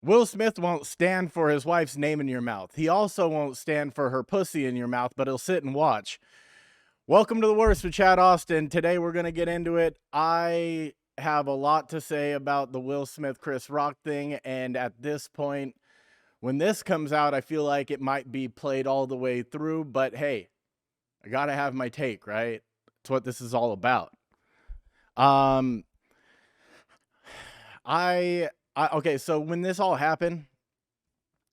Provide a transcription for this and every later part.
Will Smith won't stand for his wife's name in your mouth. He also won't stand for her pussy in your mouth, but he'll sit and watch. Welcome to the worst with Chad Austin. Today we're going to get into it. I have a lot to say about the Will Smith Chris Rock thing, and at this point, when this comes out, I feel like it might be played all the way through, but hey, I got to have my take, right? That's what this is all about. Um okay, so when this all happened,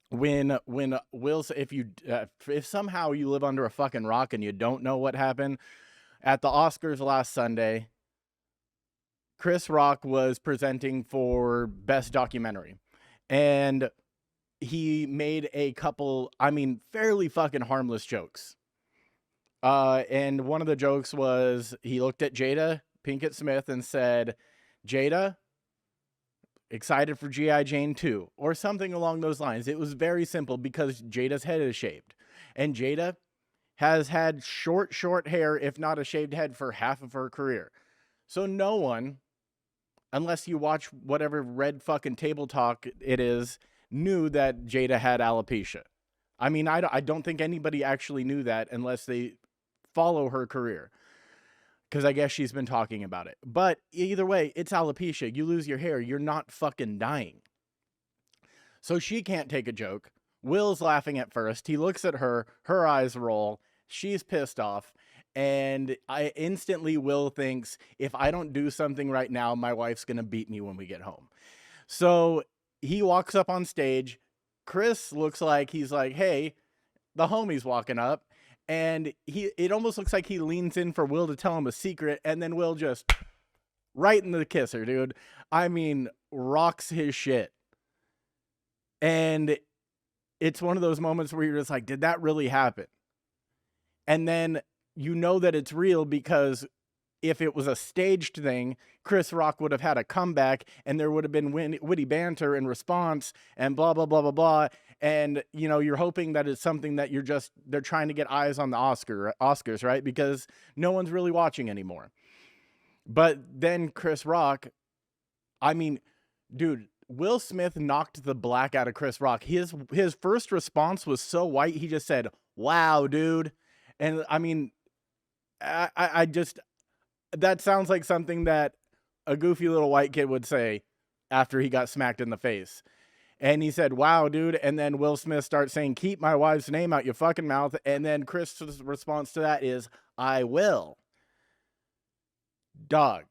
when Will, if somehow you live under a fucking rock and you don't know what happened at the Oscars last Sunday, Chris Rock was presenting for Best Documentary, and he made a couple, fairly fucking harmless jokes. And one of the jokes was he looked at Jada Pinkett Smith and said, "Jada, excited for G.I. Jane 2," or something along those lines. It was very simple because Jada's head is shaved. And Jada has had short hair, if not a shaved head, for half of her career. So no one, unless you watch whatever red fucking table talk it is, knew that Jada had alopecia. I don't think anybody actually knew that unless they follow her career, because I guess she's been talking about it. But either way, it's alopecia. You lose your hair, you're not fucking dying. So she can't take a joke. Will's laughing at first. He looks at her eyes roll. She's pissed off. And I instantly, Will thinks, if I don't do something right now, my wife's going to beat me when we get home. So he walks up on stage. Chris looks like he's like, hey, the homie's walking up. And it almost looks like he leans in for Will to tell him a secret, and then Will just right in the kisser, dude. Rocks his shit. And it's one of those moments where you're just like, did that really happen? And then you know that it's real, because if it was a staged thing, Chris Rock would have had a comeback and there would have been witty banter in response and blah, blah, blah, blah, blah. And, you're hoping that it's something that they're trying to get eyes on the Oscars, right? Because no one's really watching anymore. But then Chris Rock, dude, Will Smith knocked the black out of Chris Rock. His first response was so white, he just said, "Wow, dude." And I just, that sounds like something that a goofy little white kid would say after he got smacked in the face. And he said, "Wow, dude." And then Will Smith starts saying, "Keep my wife's name out your fucking mouth." And then Chris' response to that is, "I will." Dog.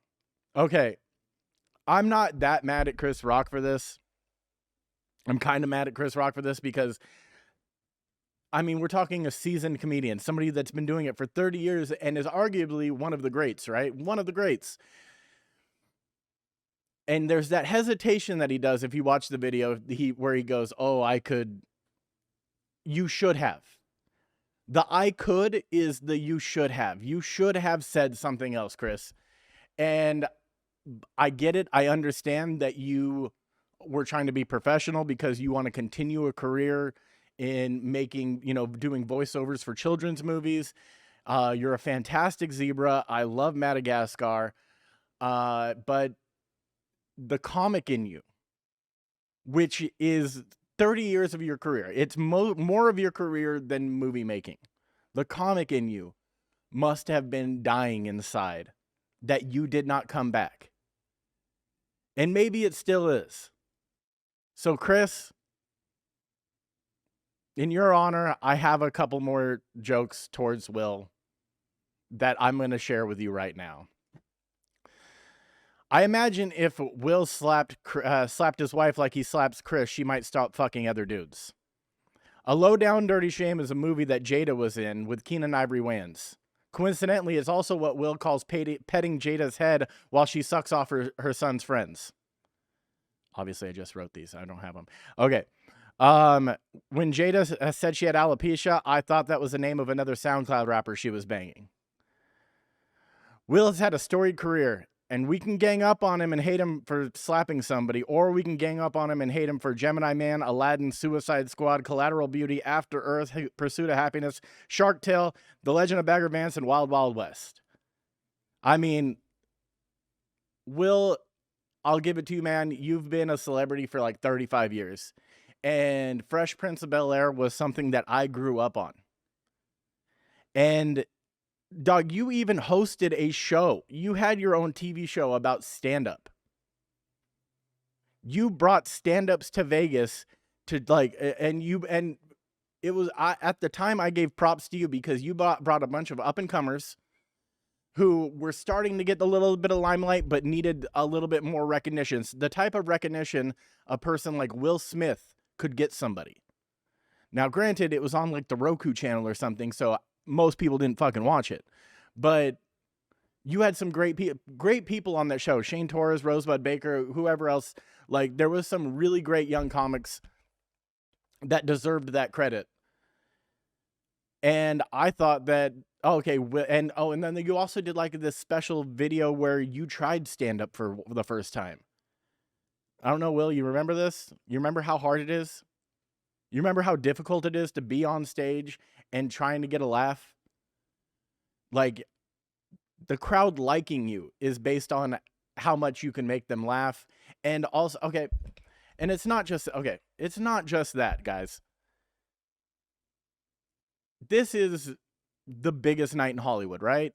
Okay. I'm not that mad at Chris Rock for this. I'm kind of mad at Chris Rock for this because, we're talking a seasoned comedian, somebody that's been doing it for 30 years and is arguably one of the greats, right? One of the greats. And there's that hesitation that he does if you watch the video where he goes, "Oh, you should have." The "I could" is the "you should have." You should have said something else, Chris. And I get it. I understand that you were trying to be professional because you want to continue a career in making, doing voiceovers for children's movies. You're a fantastic zebra. I love Madagascar. But the comic in you, which is 30 years of your career, it's more of your career than movie making. The comic in you must have been dying inside that you did not come back. And maybe it still is. So, Chris, in your honor, I have a couple more jokes towards Will that I'm going to share with you right now. I imagine if Will slapped his wife like he slaps Chris, she might stop fucking other dudes. A Low Down Dirty Shame is a movie that Jada was in with Keenan Ivory Wayans. Coincidentally, it's also what Will calls petting Jada's head while she sucks off her son's friends. Obviously, I just wrote these. I don't have them. Okay. When Jada said she had alopecia, I thought that was the name of another SoundCloud rapper she was banging. Will has had a storied career, and we can gang up on him and hate him for slapping somebody, or we can gang up on him and hate him for Gemini Man, Aladdin, Suicide Squad, Collateral Beauty, After Earth, Pursuit of Happiness, Shark Tale, The Legend of Bagger Vance, and Wild Wild West. Will, I'll give it to you, man. You've been a celebrity for like 35 years. And Fresh Prince of Bel-Air was something that I grew up on. And dog, you even hosted a show. You had your own TV show about stand-up. You brought stand-ups to Vegas to like, and it was, at the time I gave props to you because you brought a bunch of up-and-comers who were starting to get a little bit of limelight but needed a little bit more recognition. The type of recognition a person like Will Smith could get somebody. Now, granted, it was on like the Roku channel or something, so most people didn't fucking watch it. But you had some great people on that show. Shane Torres, Rosebud Baker, whoever else. Like, there was some really great young comics that deserved that credit. And I thought that, okay, and then you also did like this special video where you tried stand-up for the first time. I don't know, Will, you remember this? You remember how hard it is? You remember how difficult it is to be on stage and trying to get a laugh? Like, the crowd liking you is based on how much you can make them laugh. And also, okay, and it's not just that, guys. This is the biggest night in Hollywood, right?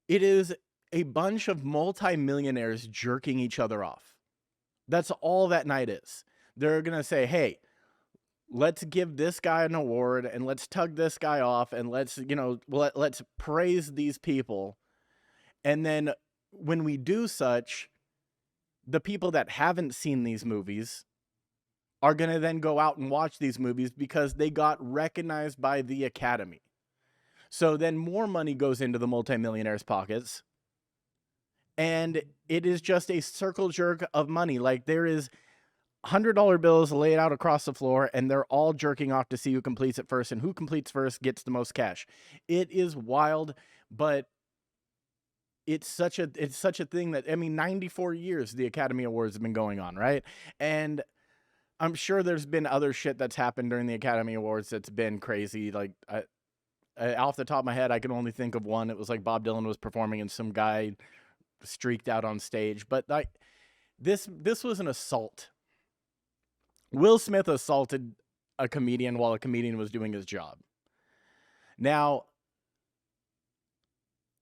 It is a bunch of multimillionaires jerking each other off. That's all that night is. They're going to say, hey, let's give this guy an award and let's tug this guy off and let's praise these people. And then when we do such, the people that haven't seen these movies are going to then go out and watch these movies because they got recognized by the Academy. So then more money goes into the multimillionaires' pockets. And it is just a circle jerk of money. Like, there is $100 bills laid out across the floor, and they're all jerking off to see who completes it first, and who completes first gets the most cash. It is wild, but it's such a thing that, I mean, 94 years the Academy Awards have been going on, right? And I'm sure there's been other shit that's happened during the Academy Awards that's been crazy. Like, I off the top of my head, I can only think of one. It was like Bob Dylan was performing and some guy streaked out on stage. But like, this was an assault. Will Smith assaulted a comedian while a comedian was doing his job. Now,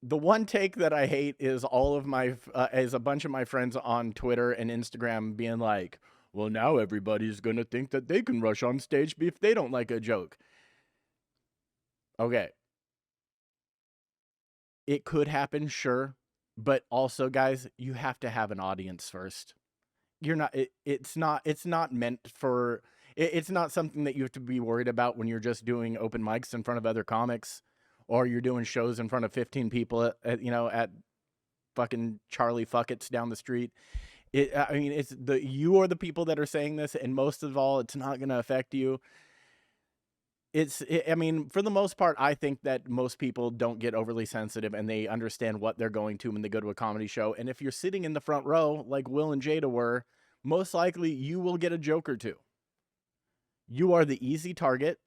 the one take that I hate is is a bunch of my friends on Twitter and Instagram being like, well, now everybody's going to think that they can rush on stage if they don't like a joke. Okay. It could happen, sure. But also, guys, you have to have an audience first. It's not meant for, it's not something that you have to be worried about when you're just doing open mics in front of other comics, or you're doing shows in front of 15 people at fucking Charlie Fuckets down the street. You are the people that are saying this, and most of all, it's not going to affect you. For the most part, I think that most people don't get overly sensitive and they understand what they're going to when they go to a comedy show. And if you're sitting in the front row, like Will and Jada were, most likely you will get a joke or two. You are the easy target.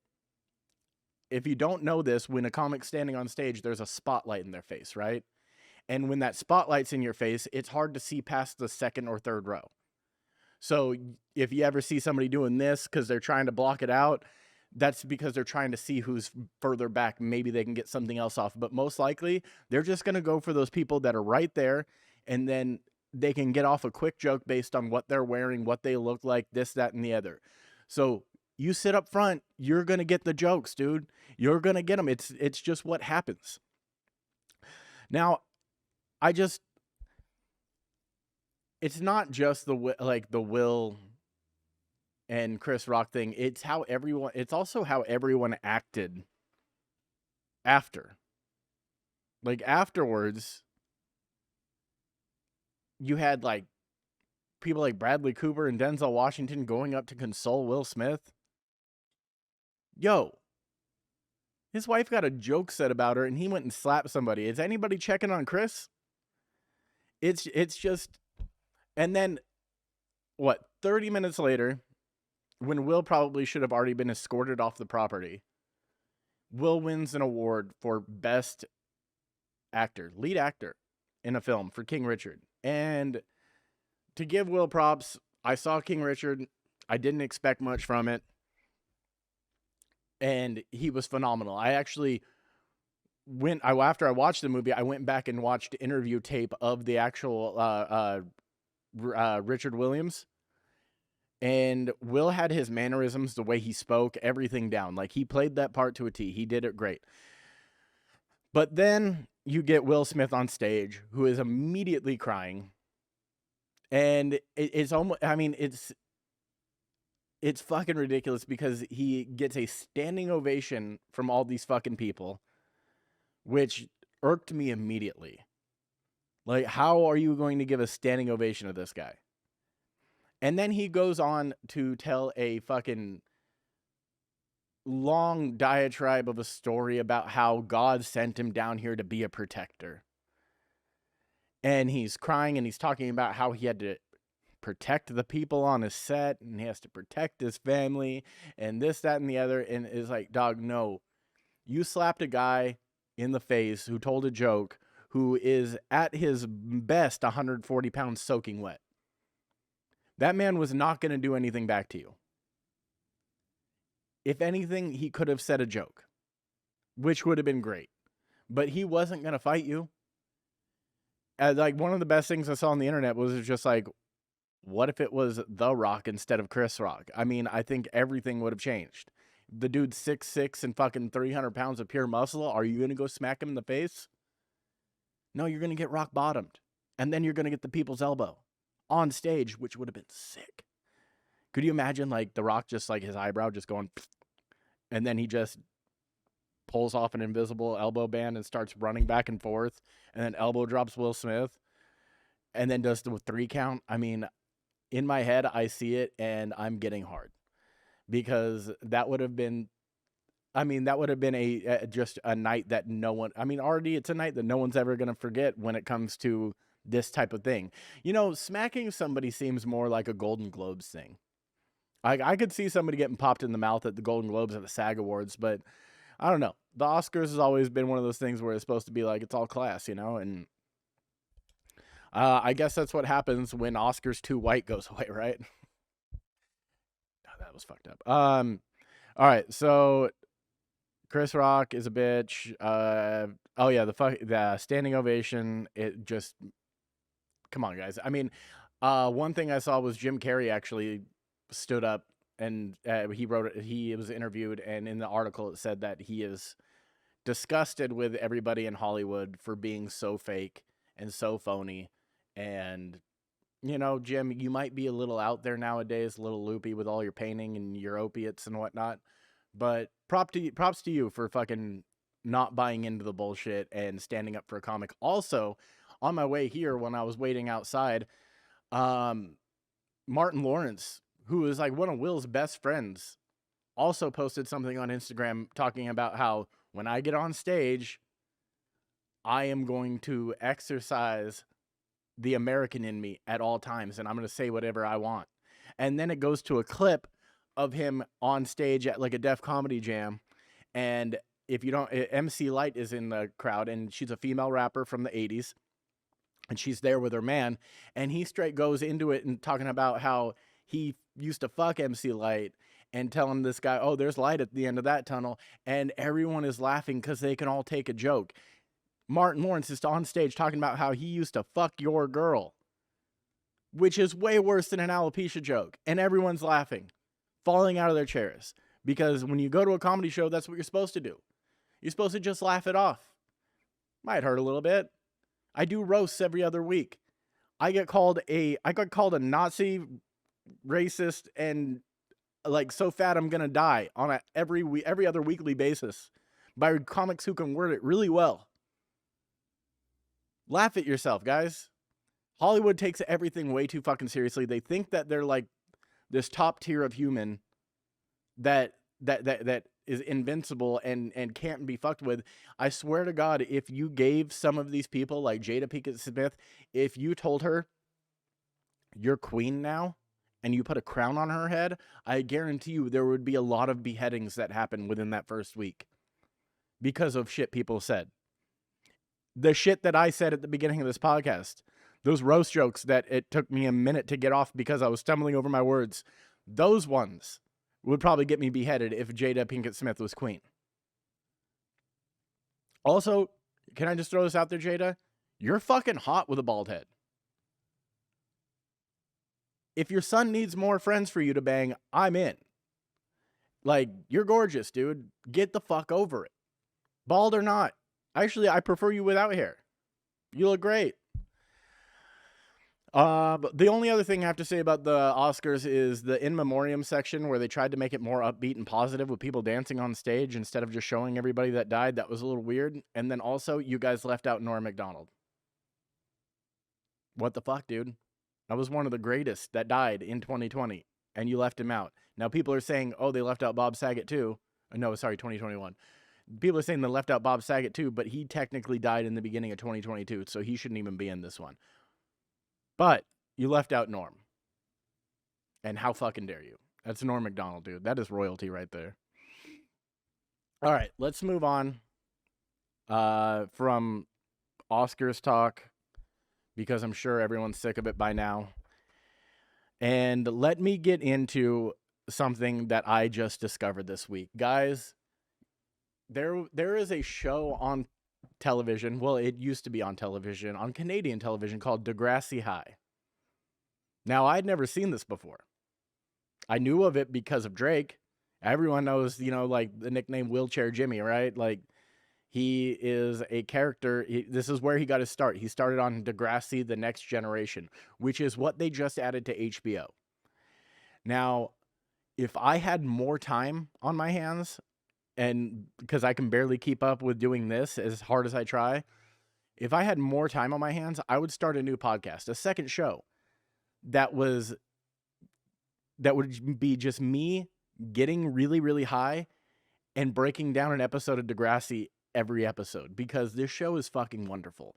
If you don't know this, when a comic's standing on stage, there's a spotlight in their face, right? And when that spotlight's in your face, it's hard to see past the second or third row. So if you ever see somebody doing this because they're trying to block it out, that's because they're trying to see who's further back. Maybe they can get something else off. But most likely, they're just going to go for those people that are right there, and then they can get off a quick joke based on what they're wearing, what they look like, this, that, and the other. So you sit up front, you're going to get the jokes, dude. You're going to get them. It's just what happens. Now, it's not just the Will and Chris Rock thing. It's also how everyone acted after. Like, afterwards, you had like people like Bradley Cooper and Denzel Washington going up to console Will Smith. Yo, his wife got a joke said about her and he went and slapped somebody. Is anybody checking on Chris? It's just, and then what, 30 minutes later, when Will probably should have already been escorted off the property, Will wins an award for best actor, lead actor in a film for King Richard. And to give Will props, I saw King Richard. I didn't expect much from it. And he was phenomenal. I actually after I watched the movie, I went back and watched interview tape of the actual Richard Williams. And Will had his mannerisms, the way he spoke, everything down. Like, he played that part to a T. He did it great. But then you get Will Smith on stage, who is immediately crying. And it's almost, I mean, it's fucking ridiculous because he gets a standing ovation from all these fucking people, which irked me immediately. Like, how are you going to give a standing ovation to this guy? And then he goes on to tell a fucking long diatribe of a story about how God sent him down here to be a protector. And he's crying and he's talking about how he had to protect the people on his set and he has to protect his family and this, that, and the other. And it's like, dog, no. You slapped a guy in the face who told a joke who is at his best 140 pounds soaking wet. That man was not going to do anything back to you. If anything, he could have said a joke, which would have been great. But he wasn't going to fight you. Like, one of the best things I saw on the internet was just like, what if it was The Rock instead of Chris Rock? I mean, I think everything would have changed. The dude's 6'6" and fucking 300 pounds of pure muscle. Are you going to go smack him in the face? No, you're going to get rock bottomed. And then you're going to get the people's elbow on stage, which would have been sick. Could you imagine, like, The Rock just, like, his eyebrow just going, and then he just pulls off an invisible elbow band and starts running back and forth, and then elbow drops Will Smith, and then does the 3 count? I mean, in my head, I see it, and I'm getting hard. Because that would have been, I mean, that would have been just a night that no one, I mean, already it's a night that no one's ever going to forget when it comes to this type of thing. You know, smacking somebody seems more like a Golden Globes thing. I could see somebody getting popped in the mouth at the Golden Globes at the SAG Awards, but I don't know. The Oscars has always been one of those things where it's supposed to be like, it's all class, you know? And I guess that's what happens when Oscars Too White goes away, right? That was fucked up. All right, so Chris Rock is a bitch. Oh yeah, the standing ovation. It just, come on, guys. I mean, one thing I saw was Jim Carrey actually stood up and he was interviewed, and in the article it said that he is disgusted with everybody in Hollywood for being so fake and so phony. And you know, Jim, you might be a little out there nowadays, a little loopy with all your painting and your opiates and whatnot, but props to you for fucking not buying into the bullshit and standing up for a comic. Also, on my way here, when I was waiting outside, Martin Lawrence, who is like one of Will's best friends, also posted something on Instagram talking about how when I get on stage, I am going to exercise the American in me at all times, and I'm going to say whatever I want. And then it goes to a clip of him on stage at like a Def Comedy Jam, and if you don't, MC Light is in the crowd, and she's a female rapper from the 80s, and she's there with her man, and he straight goes into it and talking about how he used to fuck MC Light and telling this guy, oh, there's light at the end of that tunnel, and everyone is laughing because they can all take a joke. Martin Lawrence is on stage talking about how he used to fuck your girl, which is way worse than an alopecia joke. And everyone's laughing, falling out of their chairs. Because when you go to a comedy show, that's what you're supposed to do. You're supposed to just laugh it off. Might hurt a little bit. I do roasts every other week. I got called a Nazi, racist, and like so fat I'm gonna die on a every other weekly basis by comics who can word it really well. Laugh at yourself, guys. Hollywood takes everything way too fucking seriously. They think that they're like this top tier of human that is invincible and can't be fucked with. I swear to God, if you gave some of these people like Jada Pinkett Smith, if you told her you're queen now and you put a crown on her head, I guarantee you there would be a lot of beheadings that happen within that first week because of shit people said. The shit that I said at the beginning of this podcast, Those roast jokes that it took me a minute to get off because I was stumbling over my words, those ones would probably get me beheaded if Jada Pinkett Smith was queen. Also, can I just throw this out there, Jada? You're fucking hot with a bald head. If your son needs more friends for you to bang, I'm in. Like, you're gorgeous, dude. Get the fuck over it. Bald or not. Actually, I prefer you without hair. You look great. But the only other thing I have to say about the Oscars is the in memoriam section where they tried to make it more upbeat and positive with people dancing on stage instead of just showing everybody that died. That was a little weird. And then also, you guys left out Norm Macdonald. What the fuck, dude? That was one of the greatest that died in 2020, and you left him out. Now, people are saying, oh, they left out Bob Saget too. No, sorry, 2021. People are saying they left out Bob Saget too, but he technically died in the beginning of 2022, so he shouldn't even be in this one. But you left out Norm. And how fucking dare you? That's Norm Macdonald, dude. That is royalty right there. All right, let's move on from Oscars talk, because I'm sure everyone's sick of it by now. And let me get into something that I just discovered this week. Guys, there is a show on television. Well, it used to be on television, on Canadian television, called Degrassi High. Now, I'd never seen this before. I knew of it because of Drake. Everyone knows, like the nickname Wheelchair Jimmy, right? Like, he is a character. This is where he got his start. He started on Degrassi, The Next Generation, which is what they just added to HBO. Now, if I had more time on my hands, and because I can barely keep up with doing this as hard as I try, if I had more time on my hands, I would start a new podcast, a second show that would be just me getting really, really high and breaking down an episode of Degrassi every episode, because this show is fucking wonderful.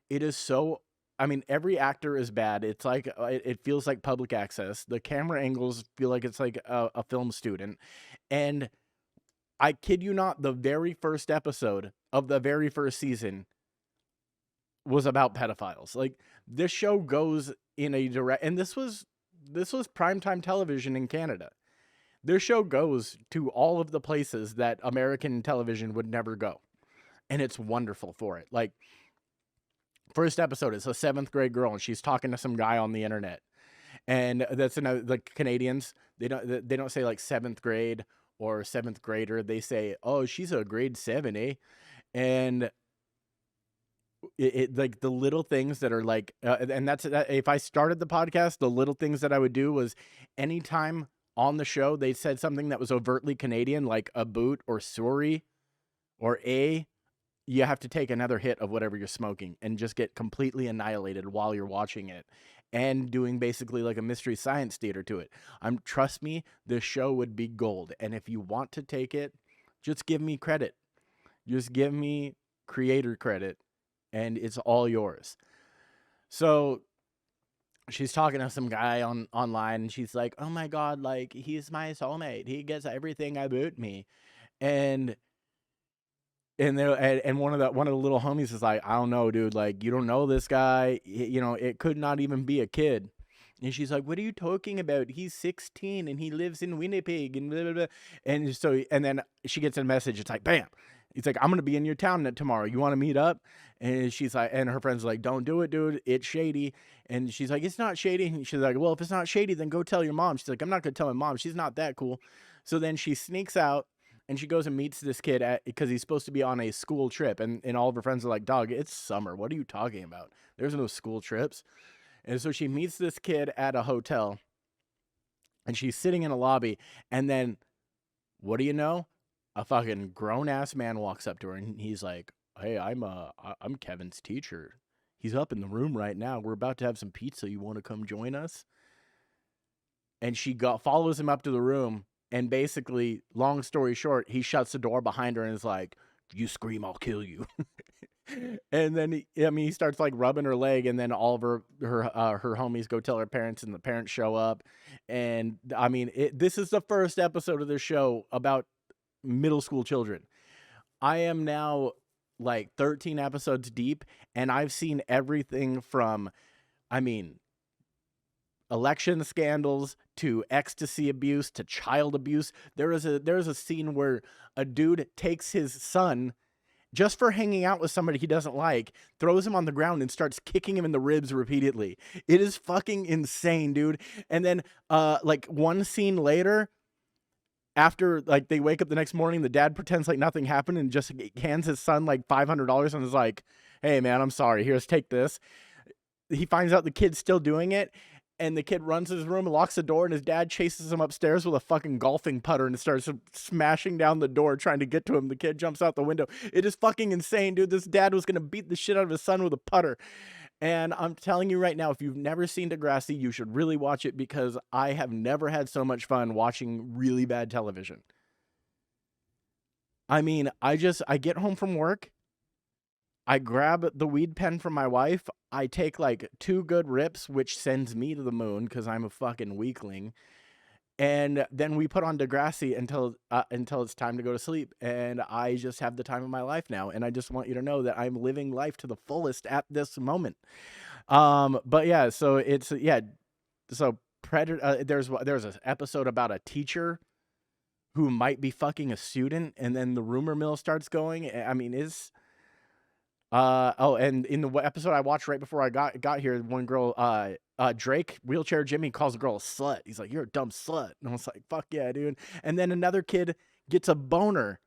It is so, every actor is bad. It's like, it feels like public access. The camera angles feel like it's like a film student. And I kid you not, the very first episode of the very first season was about pedophiles. Like, this show goes in a direct, and this was primetime television in Canada. This show goes to all of the places that American television would never go. And it's wonderful for it. Like, first episode is a 7th grade girl, and she's talking to some guy on the internet. And that's another, like, Canadians, they don't say like 7th grade or 7th grader. They say, oh, she's a grade 7, eh? And it like the little things that are like, and that's that. If I started the podcast, the little things that I would do was, anytime on the show they said something that was overtly Canadian, like a boot or sorry or you have to take another hit of whatever you're smoking and just get completely annihilated while you're watching it, and doing basically like a mystery science theater to it. Trust me, this show would be gold. And if you want to take it, just give me credit. Just give me creator credit, and it's all yours. So she's talking to some guy online, and she's like, oh my God, like, he's my soulmate. He gets everything about me. And one of the little homies is like, I don't know, dude. Like, you don't know this guy. It could not even be a kid. And she's like, what are you talking about? He's 16 and he lives in Winnipeg and blah, blah, blah. And then she gets a message. It's like, bam. He's like, I'm going to be in your town tomorrow. You want to meet up? And she's like, and her friend's like, don't do it, dude. It's shady. And she's like, it's not shady. And she's like, well, if it's not shady, then go tell your mom. She's like, I'm not going to tell my mom. She's not that cool. So then she sneaks out. And she goes and meets this kid because he's supposed to be on a school trip. And all of her friends are like, dog, it's summer. What are you talking about? There's no school trips. And so she meets this kid at a hotel. And she's sitting in a lobby. And then, what do you know? A fucking grown-ass man walks up to her. And he's like, hey, I'm Kevin's teacher. He's up in the room right now. We're about to have some pizza. You want to come join us? And she follows him up to the room. And basically, long story short, he shuts the door behind her and is like, if you scream, I'll kill you. And then he starts like rubbing her leg, and then all of her homies go tell her parents, and the parents show up. And this is the first episode of the show about middle school children. I am now like 13 episodes deep, and I've seen everything from I mean, election scandals to ecstasy abuse to child abuse. There's a scene where a dude takes his son just for hanging out with somebody he doesn't like, throws him on the ground and starts kicking him in the ribs repeatedly. It is fucking insane, dude. And then like one scene later, after like they wake up the next morning, the dad pretends like nothing happened and just hands his son like $500 and is like, "Hey man, I'm sorry. Here's, take this." He finds out the kid's still doing it, and the kid runs to his room and locks the door, and his dad chases him upstairs with a fucking golfing putter and starts smashing down the door trying to get to him. The kid jumps out the window. It is fucking insane, dude. This dad was gonna beat the shit out of his son with a putter. And I'm telling you right now, if you've never seen Degrassi, you should really watch it, because I have never had so much fun watching really bad television. I mean, I get home from work, I grab the weed pen from my wife, I take like 2 good rips, which sends me to the moon because I'm a fucking weakling. And then we put on Degrassi until it's time to go to sleep, and I just have the time of my life now. And I just want you to know that I'm living life to the fullest at this moment. But yeah, so it's so Predator. There's an episode about a teacher who might be fucking a student, and then the rumor mill starts going. I mean, and in the episode I watched right before I got here, one girl, Drake, Wheelchair Jimmy, calls a girl a slut. He's like, "You're a dumb slut." And I was like, "Fuck yeah, dude." And then another kid gets a boner,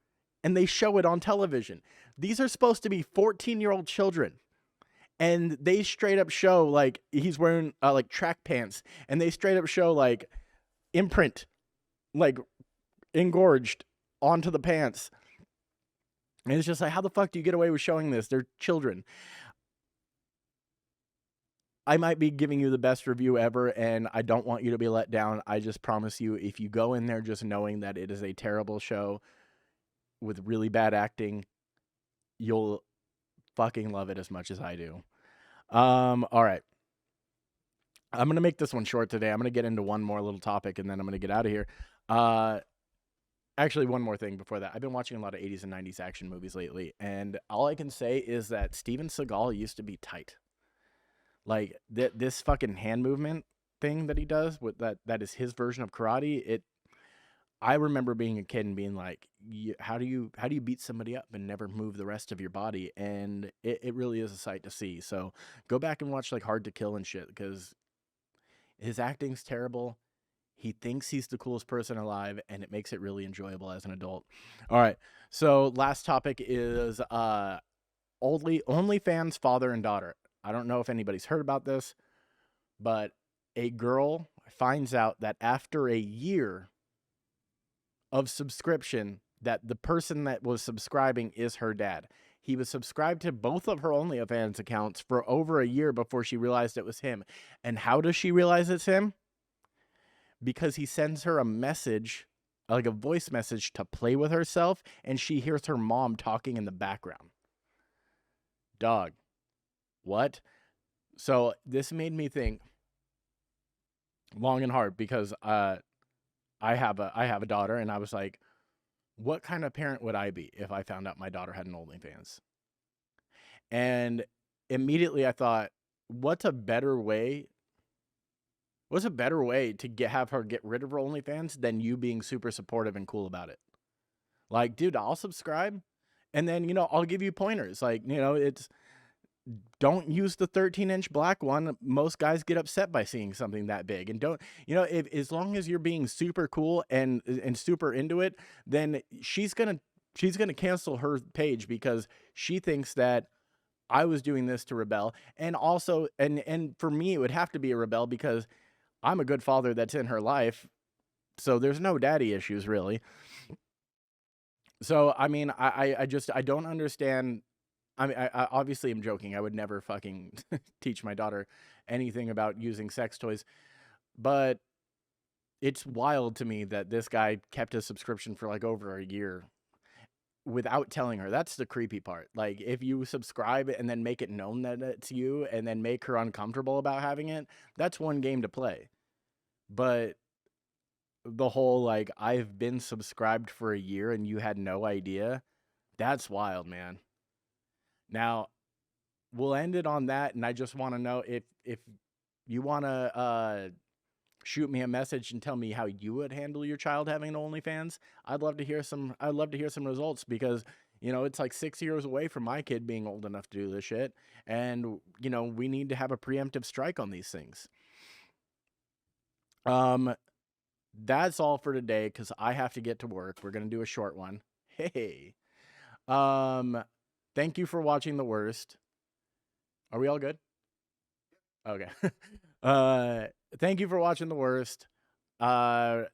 and they show it on television. These are supposed to be 14-year-old children, and they straight up show like he's wearing like track pants, and they straight up show like imprint, like engorged onto the pants. And it's just like, how the fuck do you get away with showing this? They're children. I might be giving you the best review ever, and I don't want you to be let down. I just promise you, if you go in there just knowing that it is a terrible show with really bad acting, you'll fucking love it as much as I do. All right. I'm going to make this one short today. I'm going to get into one more little topic, and then I'm going to get out of here. Actually, one more thing before that. I've been watching a lot of 80s and 90s action movies lately, and all I can say is that Steven Seagal used to be tight. Like, this fucking hand movement thing that he does, with that is his version of karate. I remember being a kid and being like, how do you beat somebody up and never move the rest of your body? And it really is a sight to see. So go back and watch like Hard to Kill and shit, because his acting's terrible. He thinks he's the coolest person alive, and it makes it really enjoyable as an adult. All right. So last topic is OnlyFans father and daughter. I don't know if anybody's heard about this, but a girl finds out that after a year of subscription, that the person that was subscribing is her dad. He was subscribed to both of her OnlyFans accounts for over a year before she realized it was him. And how does she realize it's him? Because he sends her a message, like a voice message, to play with herself, and she hears her mom talking in the background. Dog. What? So this made me think long and hard, because I have a daughter, and I was like, what kind of parent would I be if I found out my daughter had an OnlyFans? And immediately I thought, what's a better way to have her get rid of her OnlyFans than you being super supportive and cool about it? Like, dude, I'll subscribe, and then, I'll give you pointers. Like, it's, don't use the 13-inch black one. Most guys get upset by seeing something that big. And don't, if as long as you're being super cool and super into it, then she's gonna cancel her page because she thinks that I was doing this to rebel. And also, and for me, it would have to be a rebel because I'm a good father that's in her life. So there's no daddy issues, really. So, I mean, I don't understand. I mean, I obviously am joking. I would never fucking teach my daughter anything about using sex toys. But it's wild to me that this guy kept his subscription for like over a year without telling her. That's the creepy part. Like, if you subscribe and then make it known that it's you and then make her uncomfortable about having it, that's one game to play. But the whole, like, I've been subscribed for a year and you had no idea, that's wild, man. Now, we'll end it on that, and I just want to know if you want to shoot me a message and tell me how you would handle your child having an OnlyFans, I'd love to hear some results, because it's like 6 years away from my kid being old enough to do this shit, and we need to have a preemptive strike on these things. That's all for today, because I have to get to work. We're gonna do a short one. Hey. Thank you for watching The Worst. Are we all good? Okay. Thank you for watching The Worst. Tell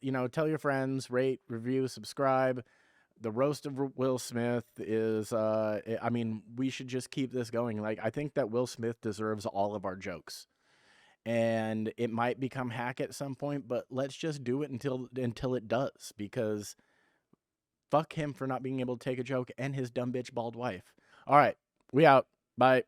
your friends, rate, review, subscribe. The roast of Will Smith is, I mean, we should just keep this going. Like, I think that Will Smith deserves all of our jokes. And it might become hack at some point, but let's just do it until it does, because fuck him for not being able to take a joke, and his dumb bitch bald wife. All right, we out. Bye.